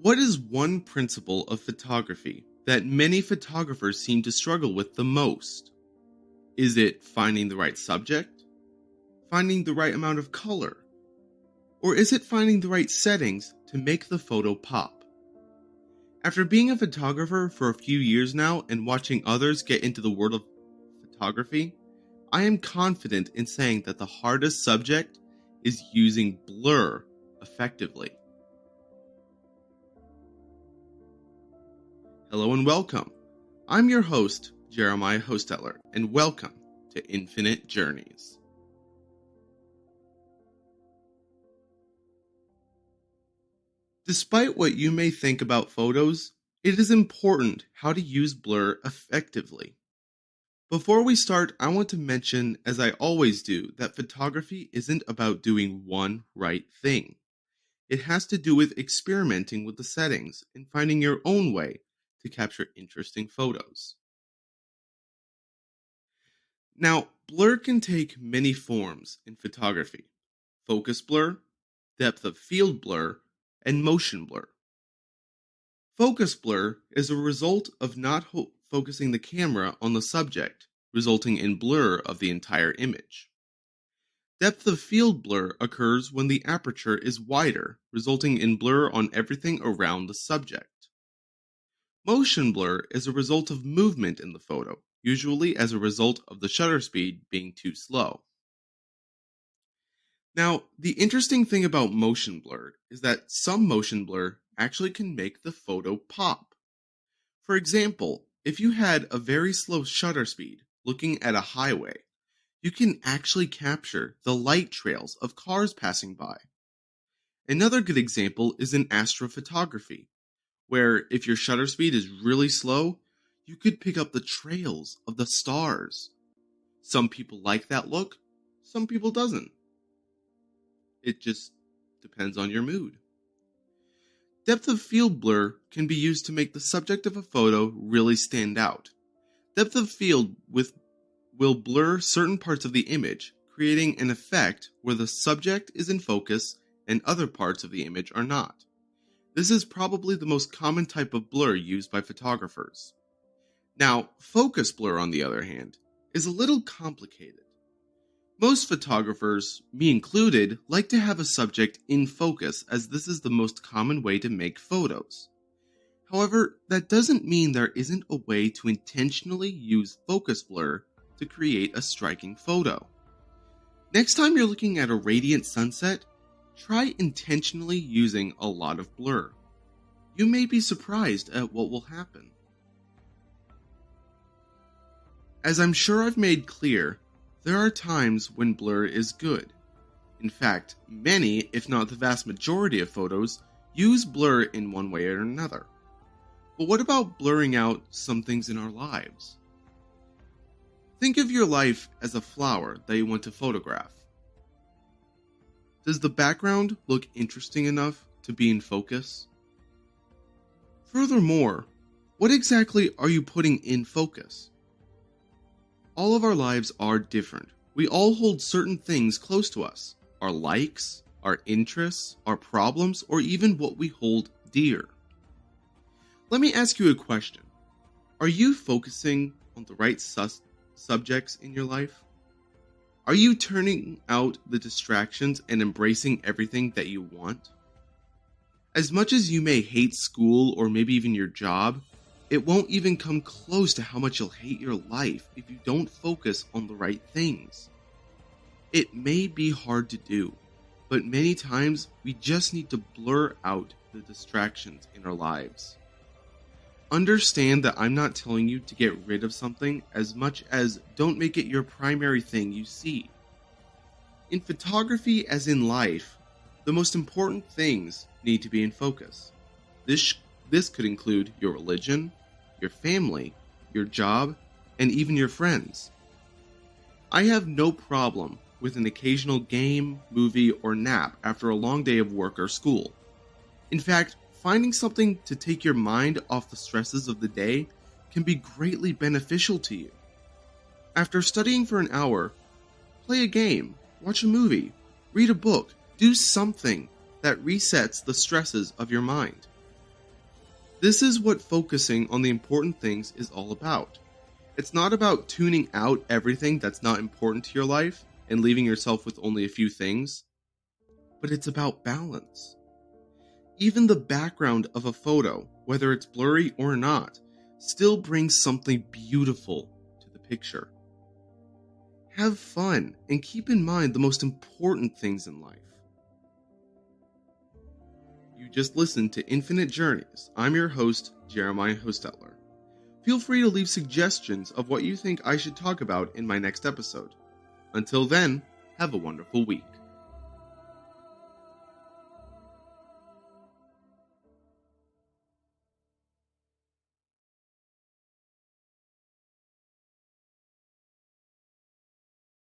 What is one principle of photography that many photographers seem to struggle with the most? Is it finding the right subject? Finding the right amount of color? Or is it finding the right settings to make the photo pop? After being a photographer for a few years now and watching others get into the world of photography, I am confident in saying that the hardest subject is using blur effectively. Hello and welcome. I'm your host, Jeremiah Hosteller, and welcome to Infinite Journeys. Despite what you may think about photos, it is important how to use blur effectively. Before we start, I want to mention, as I always do, that photography isn't about doing one right thing. It has to do with experimenting with the settings and finding your own way to capture interesting photos. Now, blur can take many forms in photography: focus blur, depth of field blur, and motion blur. Focus blur is a result of not focusing the camera on the subject, resulting in blur of the entire image. Depth of field blur occurs when the aperture is wider, resulting in blur on everything around the subject. Motion blur is a result of movement in the photo, usually as a result of the shutter speed being too slow. Now, the interesting thing about motion blur is that some motion blur actually can make the photo pop. For example, if you had a very slow shutter speed looking at a highway, you can actually capture the light trails of cars passing by. Another good example is in astrophotography, where if your shutter speed is really slow, you could pick up the trails of the stars. Some people like that look, some people doesn't. It just depends on your mood. Depth of field blur can be used to make the subject of a photo really stand out. Depth of field will blur certain parts of the image, creating an effect where the subject is in focus and other parts of the image are not. This is probably the most common type of blur used by photographers. Now, focus blur, on the other hand, is a little complicated. Most photographers, me included, like to have a subject in focus, as this is the most common way to make photos. However, that doesn't mean there isn't a way to intentionally use focus blur to create a striking photo. Next time you're looking at a radiant sunset, try intentionally using a lot of blur. You may be surprised at what will happen. As I'm sure I've made clear, there are times when blur is good. In fact, many, if not the vast majority of photos, use blur in one way or another. But what about blurring out some things in our lives? Think of your life as a flower that you want to photograph. Does the background look interesting enough to be in focus? Furthermore, what exactly are you putting in focus? All of our lives are different. We all hold certain things close to us: our likes, our interests, our problems, or even what we hold dear. Let me ask you a question. Are you focusing on the right subjects in your life? Are you turning out the distractions and embracing everything that you want? As much as you may hate school or maybe even your job, it won't even come close to how much you'll hate your life if you don't focus on the right things. It may be hard to do, but many times we just need to blur out the distractions in our lives. Understand that I'm not telling you to get rid of something as much as don't make it your primary thing you see. In photography, as in life, the most important things need to be in focus. This could include your religion, your family, your job, and even your friends. I have no problem with an occasional game, movie, or nap after a long day of work or school. In fact, finding something to take your mind off the stresses of the day can be greatly beneficial to you. After studying for an hour, play a game, watch a movie, read a book, do something that resets the stresses of your mind. This is what focusing on the important things is all about. It's not about tuning out everything that's not important to your life and leaving yourself with only a few things, but it's about balance. Even the background of a photo, whether it's blurry or not, still brings something beautiful to the picture. Have fun and keep in mind the most important things in life. You just listened to Infinite Journeys. I'm your host, Jeremiah Hostetler. Feel free to leave suggestions of what you think I should talk about in my next episode. Until then, have a wonderful week.